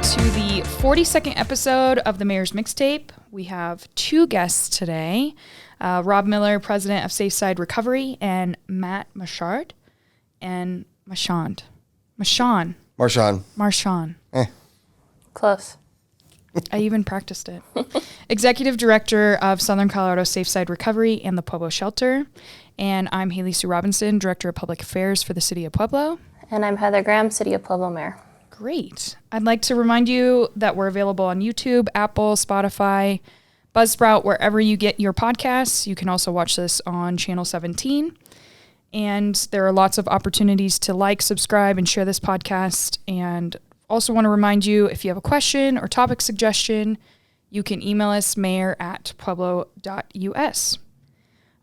to the 42nd episode of the Mayor's Mixtape. We have two guests today, Rob Miller, president of Safeside Recovery, and Matt Marchand. Close. I even practiced it. Executive Director of Southern Colorado Safeside Recovery and the Pueblo Shelter. And I'm Haley Sue Robinson, Director of Public Affairs for the City of Pueblo. And I'm Heather Graham, City of Pueblo Mayor. Great. I'd like to remind you that we're available on YouTube, Apple, Spotify, Buzzsprout, wherever you get your podcasts. You can also watch this on Channel 17. And there are lots of opportunities to like, subscribe, and share this podcast. And also want to remind you, if you have a question or topic suggestion, you can email us mayor@pueblo.us.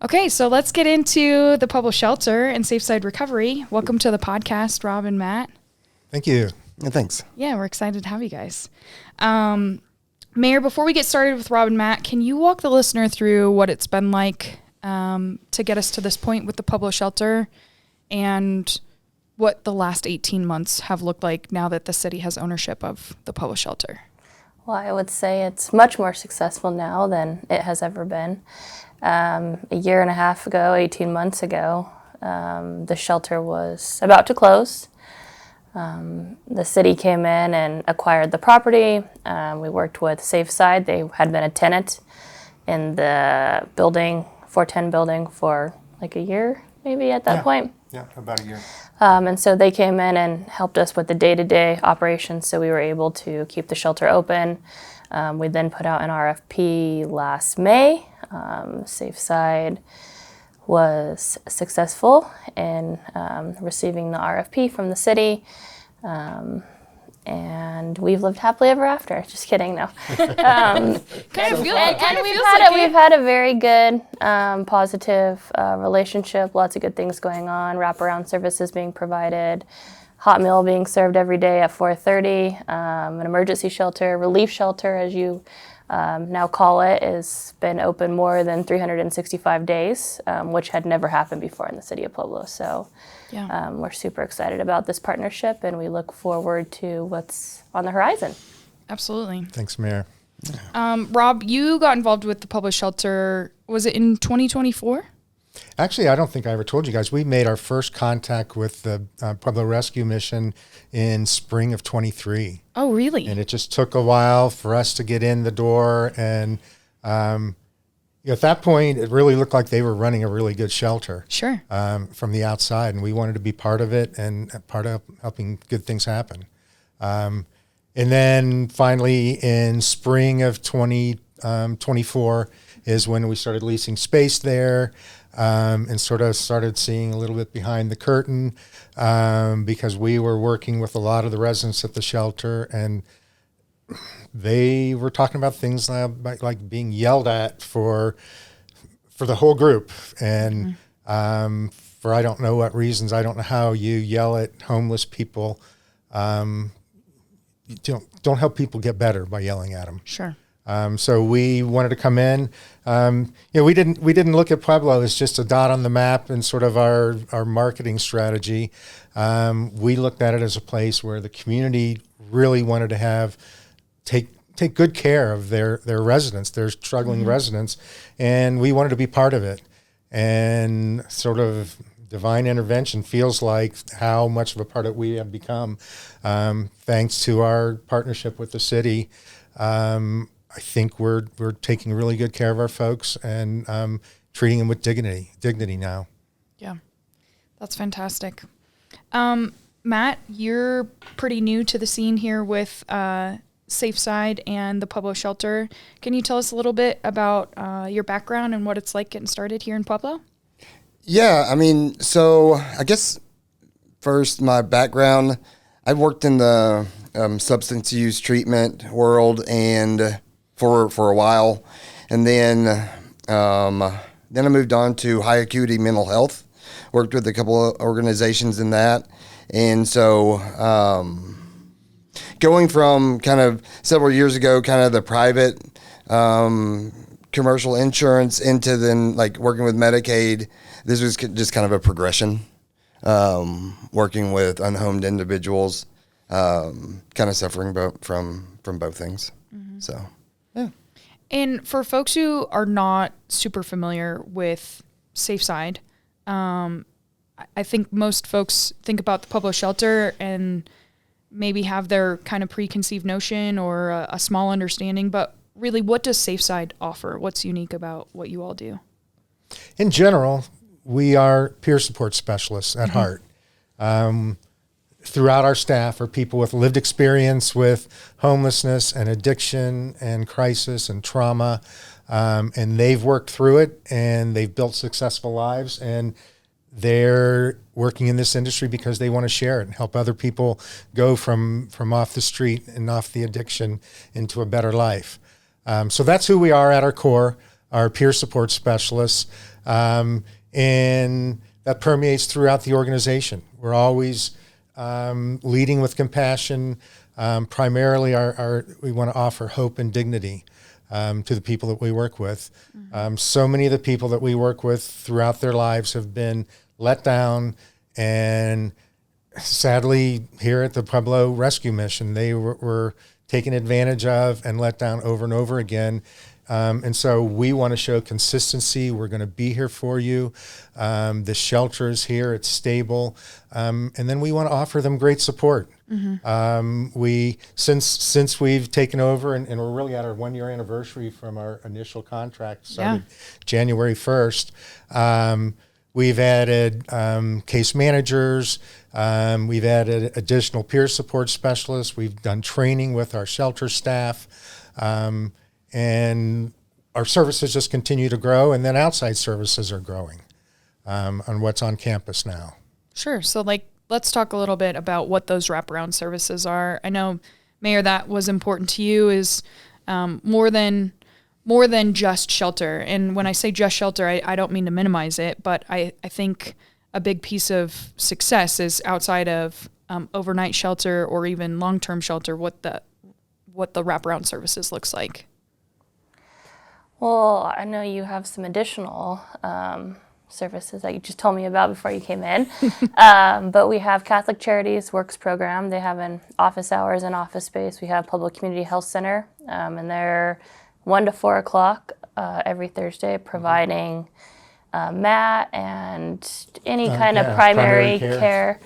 Okay, so let's get into the Pueblo Shelter and Safeside Recovery. Welcome to the podcast, Rob and Matt. Thank you. Yeah, thanks. Yeah, we're excited to have you guys. Mayor, before we get started with Rob and Matt, can you walk the listener through what it's been like to get us to this point with the Pueblo Shelter and what the last 18 months have looked like now that the city has ownership of the Pueblo Shelter? Well, I would say it's much more successful now than it has ever been. A year and a half ago, 18 months ago, the shelter was about to close. The city came in and acquired the property. We worked with Safeside. They had been a tenant in the building, 410 building, for like a year, maybe at that point. Yeah, about a year. And so they came in and helped us with the day-to-day operations, so we were able to keep the shelter open. We then put out an RFP last May. Safeside was successful in receiving the RFP from the city, and we've lived happily ever after. Just kidding, no. We've had a very good, positive relationship. Lots of good things going on. Wraparound services being provided, hot meal being served every day at 4:30. An emergency shelter, relief shelter, as you now call it, has been open more than 365 days, which had never happened before in the city of Pueblo. So we're super excited about this partnership, and we look forward to what's on the horizon. Absolutely. Thanks, Mayor. Rob, you got involved with the Pueblo Shelter, was it in 2024? Actually, I don't think I ever told you guys. We made our first contact with the Pueblo Rescue Mission in spring of 23. Oh, really? And it just took a while for us to get in the door. And at that point, it really looked like they were running a really good shelter. Sure. From the outside. And we wanted to be part of it and part of helping good things happen. And then finally in spring of 2024 is when we started leasing space there. And sort of started seeing a little bit behind the curtain because we were working with a lot of the residents at the shelter, and they were talking about things like being yelled at for the whole group, and for I don't know what reasons. I don't know how you yell at homeless people. You don't help people get better by yelling at them. Sure. So we wanted to come in. We didn't look at Pueblo as just a dot on the map and sort of our marketing strategy. We looked at it as a place where the community really wanted to take good care of their residents, their struggling residents, and we wanted to be part of it. And sort of divine intervention feels like how much of a part of it we have become, thanks to our partnership with the city. I think we're taking really good care of our folks and treating them with dignity now. Yeah, that's fantastic. Matt, you're pretty new to the scene here with Safeside and the Pueblo Shelter. Can you tell us a little bit about your background and what it's like getting started here in Pueblo? Yeah, I mean, so I guess first my background, I've worked in the substance use treatment world and for a while, and then I moved on to high acuity mental health. Worked with a couple of organizations in that, and so going from kind of several years ago, kind of the private commercial insurance into then like working with Medicaid. This was just kind of a progression, working with unhomed individuals kind of suffering from both things. So, yeah. And for folks who are not super familiar with Safe Side, I think most folks think about the Pueblo shelter and maybe have their kind of preconceived notion or a small understanding, but really, what does Safe Side offer? What's unique about what you all do? In general, we are peer support specialists at heart. Throughout our staff are people with lived experience with homelessness and addiction and crisis and trauma, and they've worked through it and they've built successful lives, and they're working in this industry because they want to share it and help other people go from off the street and off the addiction into a better life. So that's who we are at our core, our peer support specialists, and that permeates throughout the organization. We're always leading with compassion. Primarily, we want to offer hope and dignity to the people that we work with. So many of the people that we work with throughout their lives have been let down, and sadly, here at the Pueblo Rescue Mission, they were taken advantage of and let down over and over again. And so we want to show consistency. We're going to be here for you. The shelter is here. It's stable. And then we want to offer them great support. Since we've taken over, and we're really at our 1-year anniversary from our initial contract, started January 1st, we've added case managers. We've added additional peer support specialists. We've done training with our shelter staff. And our services just continue to grow, and then outside services are growing on what's on campus now. Sure. So, let's talk a little bit about what those wraparound services are. I know, Mayor, that was important to you is more than just shelter. And when I say just shelter, I don't mean to minimize it, but I think a big piece of success is outside of overnight shelter or even long-term shelter, what the wraparound services looks like. Well, I know you have some additional services that you just told me about before you came in. But we have Catholic Charities Works program. They have an office hours and office space. We have Public Community Health Center, and they're 1 to 4 o'clock every Thursday, providing mat and any kind of primary care.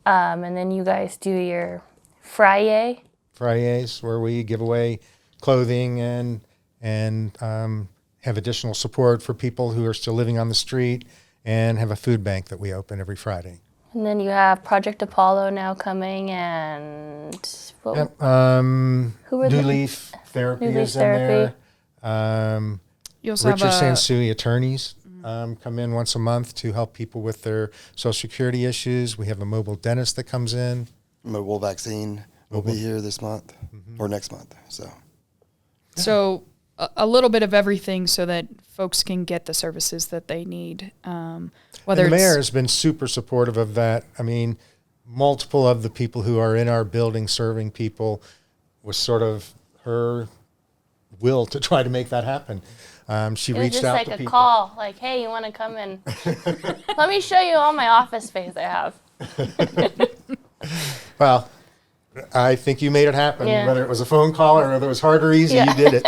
And then you guys do your Fridays, where we give away clothing and have additional support for people who are still living on the street, and have a food bank that we open every Friday. And then you have Project Apollo now coming, and New Leaf Therapy is in there. You also Richard Sansui attorneys come in once a month to help people with their Social Security issues. We have a mobile dentist that comes in. Mobile vaccine will be here this month or next month. So a little bit of everything so that folks can get the services that they need. The mayor has been super supportive of that. I mean, multiple of the people who are in our building serving people was sort of her will to try to make that happen. She reached out to people. It was just like a call, like, hey, you want to come in? Let me show you all my office space I have. Well, I think you made it happen. Yeah. Whether it was a phone call or whether it was hard or easy, you did it.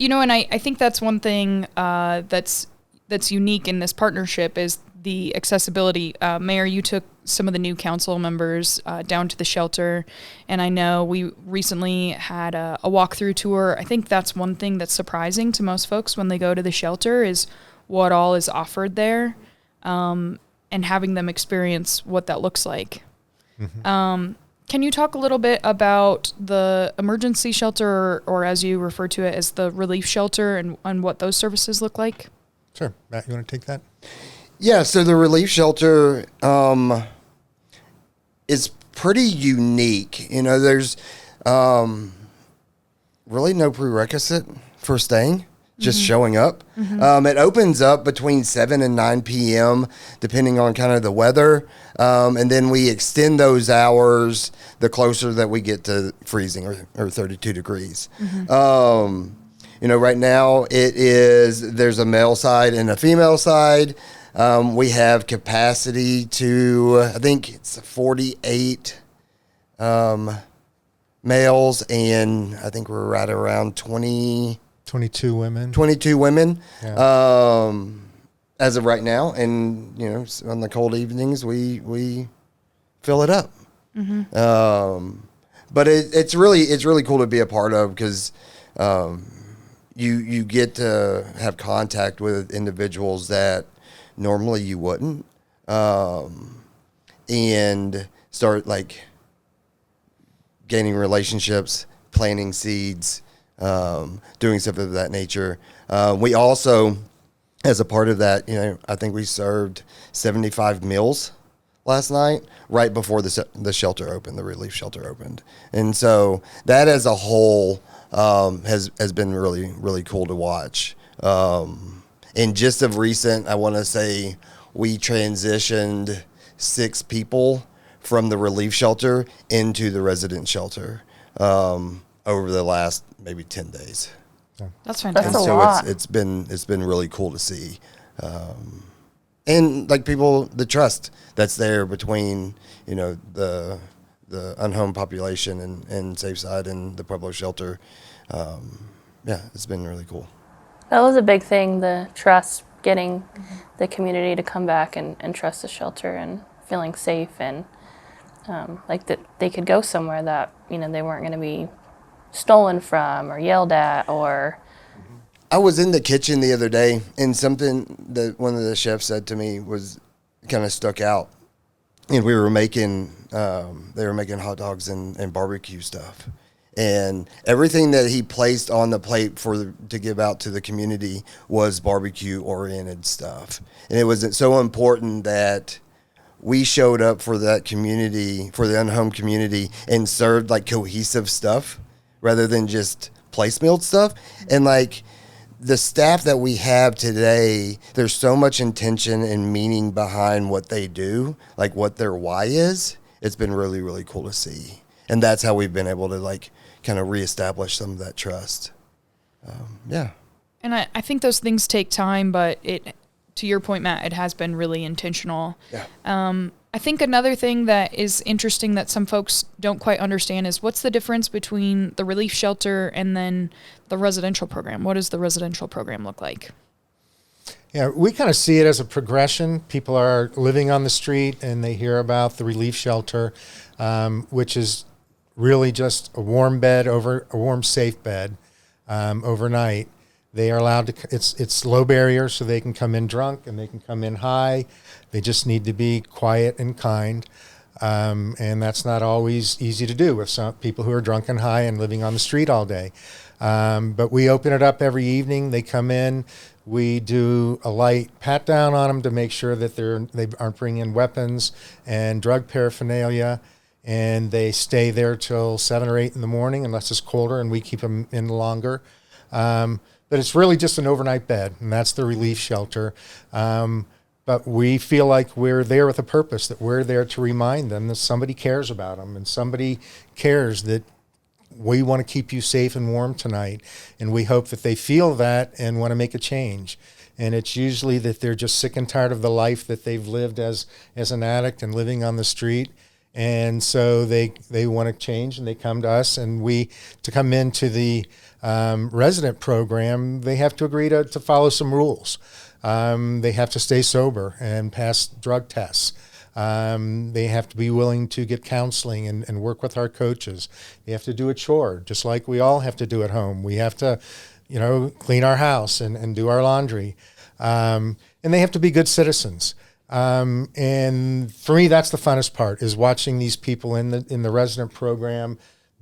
And I think that's one thing that's unique in this partnership is the accessibility. Mayor, you took some of the new council members down to the shelter, and I know we recently had a walkthrough tour. I think that's one thing that's surprising to most folks when they go to the shelter is what all is offered there, and having them experience what that looks like. Can you talk a little bit about the emergency shelter, or as you refer to it as the relief shelter, and what those services look like? Sure. Matt, you want to take that? Yeah, so the relief shelter is pretty unique. There's really no prerequisite for staying, just showing up. It opens up between 7 and 9 p.m., depending on kind of the weather. And then we extend those hours the closer that we get to freezing or 32 degrees. Right now there's a male side and a female side. We have capacity to, I think it's 48 males, and I think we're right around 22 women. 22 women. Yeah. As of right now, and on the cold evenings we fill it up. But it's really cool to be a part of, because you get to have contact with individuals that normally you wouldn't, and start like gaining relationships, planting seeds, doing stuff of that nature. We also, as a part of that, I think we served 75 meals last night, right before the shelter opened, the relief shelter opened. And so that as a whole has been really, really cool to watch. And just of recent, I want to say we transitioned 6 people from the relief shelter into the resident shelter over the last maybe 10 days. That's fantastic. That's a So lot. it's been really cool to see. And like people, the trust that's there between, the unhomed population and Safe Side and the Pueblo shelter. It's been really cool. That was a big thing, the trust, getting the community to come back and trust the shelter and feeling safe, and like that they could go somewhere that, they weren't going to be stolen from or yelled at or... I was in the kitchen the other day, and something that one of the chefs said to me was kind of stuck out. And we were making, they were making hot dogs and barbecue stuff. And everything that he placed on the plate to give out to the community was barbecue-oriented stuff. And it was so important that we showed up for that community, for the unhomed community, and served like cohesive stuff rather than just place-mealed stuff. And like... the staff that we have today, there's so much intention and meaning behind what they do, like what their why is. It's been really, really cool to see. And that's how we've been able to like kind of reestablish some of that trust. And I think those things take time, but to your point, Matt, it has been really intentional. Yeah. I think another thing that is interesting that some folks don't quite understand is what's the difference between the relief shelter and then the residential program? What does the residential program look like? Yeah, we kind of see it as a progression. People are living on the street and they hear about the relief shelter, which is really just a warm bed a warm, safe bed overnight. They are allowed to, it's low barrier, so they can come in drunk and they can come in high. They just need to be quiet and kind. And that's not always easy to do with some people who are drunk and high and living on the street all day. But we open it up every evening. They come in. We do a light pat down on them to make sure that they aren't bringing in weapons and drug paraphernalia. And they stay there till 7 or 8 in the morning unless it's colder, and we keep them in longer. But it's really just an overnight bed, and that's the relief shelter. But we feel like we're there with a purpose, that we're there to remind them that somebody cares about them, and somebody cares that we want to keep you safe and warm tonight. And we hope that they feel that and want to make a change. And it's usually that they're just sick and tired of the life that they've lived as an addict and living on the street. And so they want to change, and they come to us, and to come into the resident program, they have to agree to follow some rules. They have to stay sober and pass drug tests. They have to be willing to get counseling and work with our coaches. They have to do a chore, just like we all have to do at home. We have to, clean our house and do our laundry. And they have to be good citizens. And for me, that's the funnest part, is watching these people in the resident program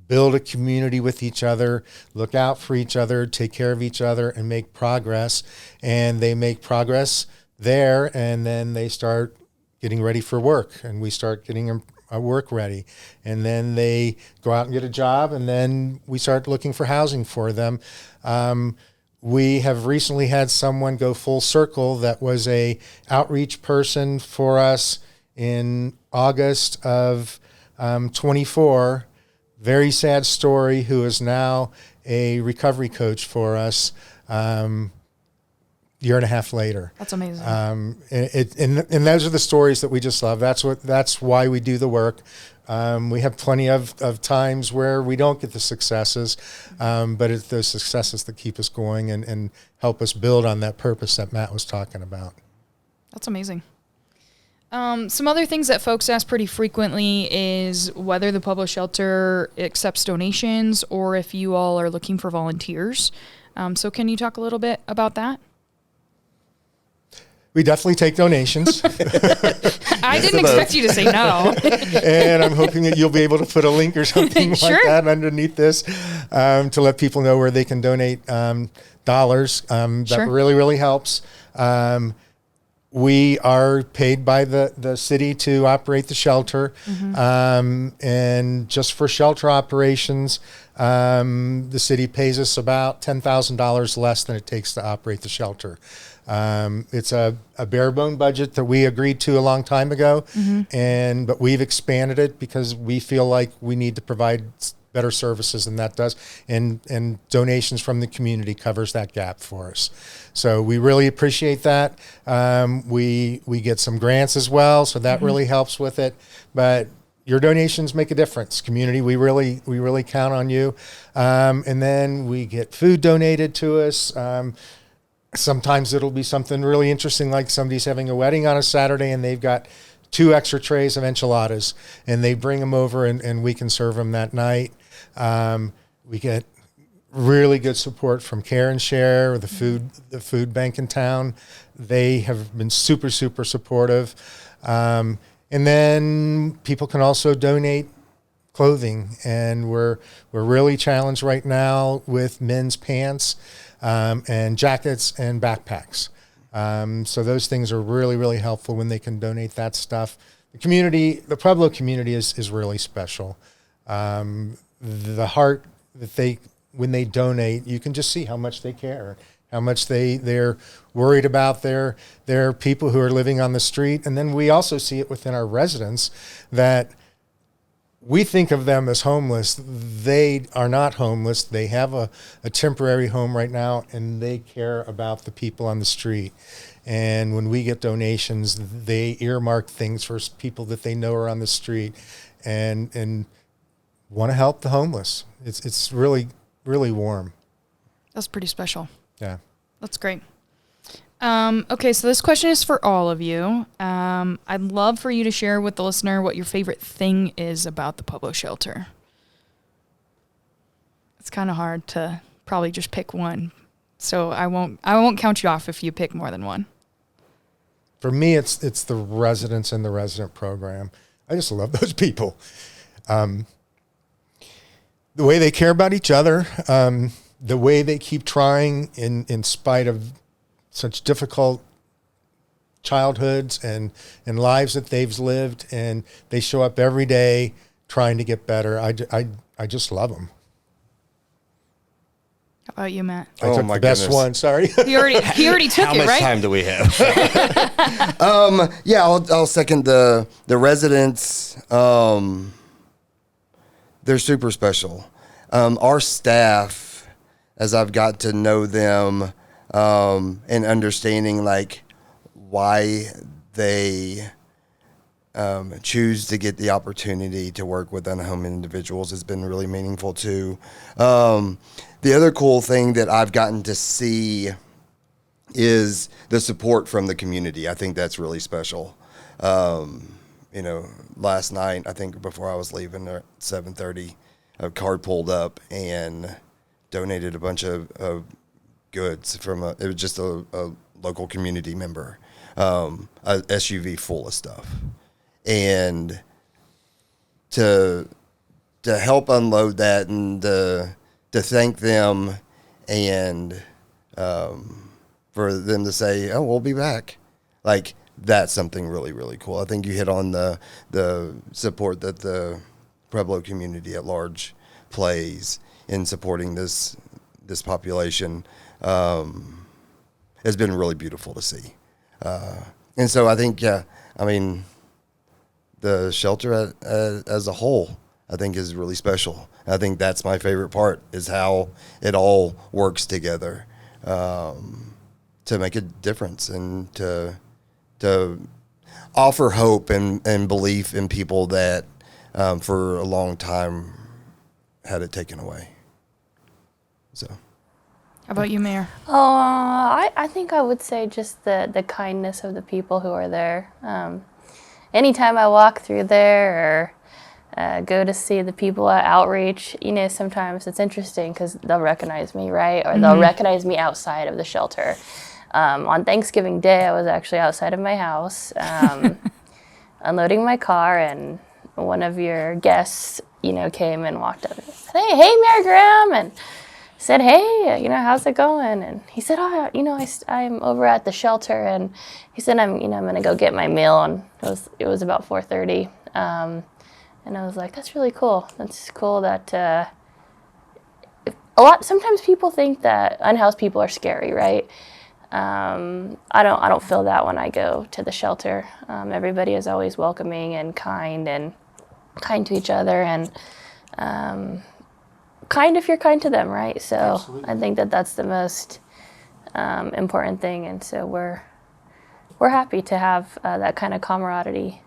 build a community with each other, look out for each other, take care of each other, and make progress. And they make progress there, and then they start getting ready for work, and we start getting them work ready. And then they go out and get a job, and then we start looking for housing for them. We have recently had someone go full circle that was a outreach person for us in August of 24. Very sad story, who is now a recovery coach for us. year and a half later. That's amazing. And those are the stories that we just love. That's why we do the work. We have plenty of times where we don't get the successes, but it's those successes that keep us going and help us build on that purpose that Matt was talking about. That's amazing. Some other things that folks ask pretty frequently is whether the Pueblo Shelter accepts donations or if you all are looking for volunteers. So can you talk a little bit about that? We definitely take donations. I didn't expect you to say no. And I'm hoping that you'll be able to put a link or something Sure. like that underneath this to let people know where they can donate dollars. Sure. That really, really helps. We are paid by the city to operate the shelter. And just for shelter operations, the city pays us about $10,000 less than it takes to operate the shelter. It's a bare bone budget that we agreed to a long time ago, but we've expanded it because we feel like we need to provide better services than that does, and donations from the community covers that gap for us. So we really appreciate that. We get some grants as well, so that really helps with it. But your donations make a difference, community. We really count on you. And then we get food donated to us. Sometimes it'll be something really interesting, like somebody's having a wedding on a Saturday and they've got 2 extra trays of enchiladas, and they bring them over and we can serve them that night. We get really good support from Care and Share, the food bank in town. They have been super, super supportive. And then people can also donate clothing, and we're really challenged right now with men's pants and jackets and backpacks. So those things are really, really helpful when they can donate that stuff. The Pueblo community is really special. The heart that when they donate, you can just see how much they care, how much they're worried about their people who are living on the street. And then we also see it within our residents that we think of them as homeless. They are not homeless. They have a temporary home right now, and they care about the people on the street. And when we get donations, they earmark things for people that they know are on the street and want to help the homeless. It's really, really warm. That's pretty special. Yeah. That's great. Okay, so this question is for all of you. I'd love for you to share with the listener what your favorite thing is about the Pueblo Shelter. It's kind of hard to probably just pick one, so I won't count you off if you pick more than one. For me, it's the residents and the resident program. I just love those people. The way they care about each other, the way they keep trying in spite of such difficult childhoods and lives that they've lived, and they show up every day trying to get better. I just love them. How about you, Matt? I took the best one. Sorry. He already took How it, much right? time do we have? Yeah, I'll second the residents. They're super special. Our staff, as I've got to know them, and understanding like why they choose to get the opportunity to work with unhomed individuals has been really meaningful too. The other cool thing that I've gotten to see is the support from the community. I think that's really special. Last night, I think before I was leaving at 7:30, a card pulled up and donated a bunch of goods it was just a local community member, a SUV full of stuff. And to help unload that and to thank them and for them to say, oh, we'll be back. Like, that's something really, really cool. I think you hit on the support that the Pueblo community at large plays in supporting this population has been really beautiful to see. And so I think, the shelter as a whole, I think, is really special. I think that's my favorite part, is how it all works together to make a difference and to offer hope and belief in people that for a long time had it taken away. So, How about you, Mayor? I think I would say just the kindness of the people who are there. Anytime I walk through there or go to see the people at Outreach, sometimes it's interesting because they'll recognize me, right? Or they'll recognize me outside of the shelter. On Thanksgiving Day, I was actually outside of my house unloading my car, and one of your guests, came and walked up and said, hey, Mayor Graham, and said, hey, how's it going? And he said, I'm over at the shelter, and he said, I'm going to go get my meal, and it was about 4:30, and I was like, that's really cool. That's cool that sometimes people think that unhoused people are scary, right? I don't feel that when I go to the shelter. Everybody is always welcoming and kind to each other, and kind if you're kind to them, right? So absolutely. I think that's the most important thing, and so we're happy to have that kind of camaraderie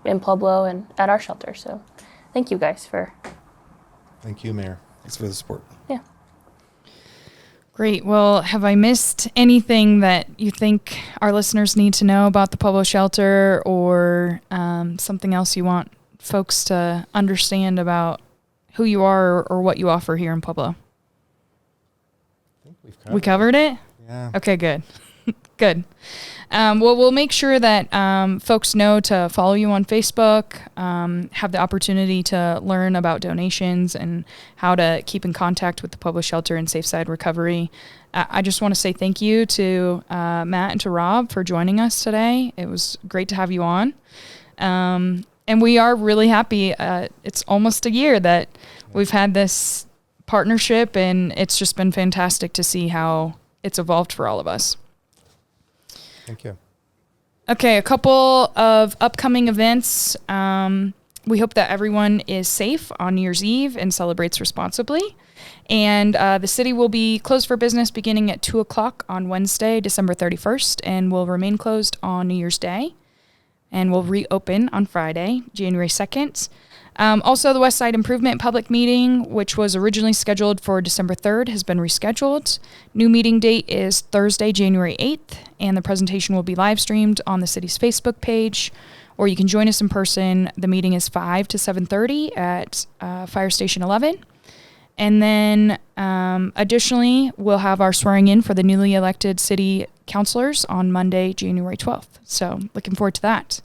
in Pueblo and at our shelter. So thank you guys for. Thank you, Mayor. Thanks for the support. Yeah. Great. Well, have I missed anything that you think our listeners need to know about the Pueblo shelter, or something else you want folks to understand about who you are or what you offer here in Pueblo? I think we covered it? Yeah. Okay, good. Good. Well, we'll make sure that folks know to follow you on Facebook, have the opportunity to learn about donations and how to keep in contact with the Pueblo Shelter and Safe Side Recovery. I just want to say thank you to Matt and to Rob for joining us today. It was great to have you on. And we are really happy. It's almost a year that we've had this partnership, and it's just been fantastic to see how it's evolved for all of us. Thank you. Okay, a couple of upcoming events. We hope that everyone is safe on New Year's Eve and celebrates responsibly. And the city will be closed for business beginning at 2 o'clock on Wednesday, December 31st, and will remain closed on New Year's Day. And will reopen on Friday, January 2nd. Also, the West Side Improvement Public Meeting, which was originally scheduled for December 3rd, has been rescheduled. New meeting date is Thursday, January 8th, and the presentation will be live streamed on the city's Facebook page, or you can join us in person. The meeting is 5 to 7:30 at Fire Station 11. And then additionally, we'll have our swearing in for the newly elected city councilors on Monday, January 12th. So looking forward to that.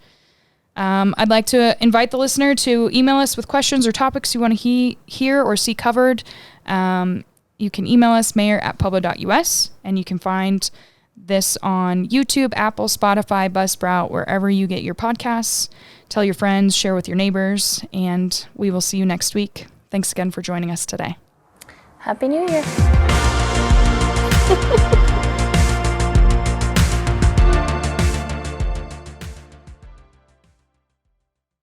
I'd like to invite the listener to email us with questions or topics you want to hear or see covered. You can email us, mayor@pueblo.us, and you can find this on YouTube, Apple, Spotify, Buzzsprout, wherever you get your podcasts. Tell your friends, share with your neighbors, and we will see you next week. Thanks again for joining us today. Happy New Year.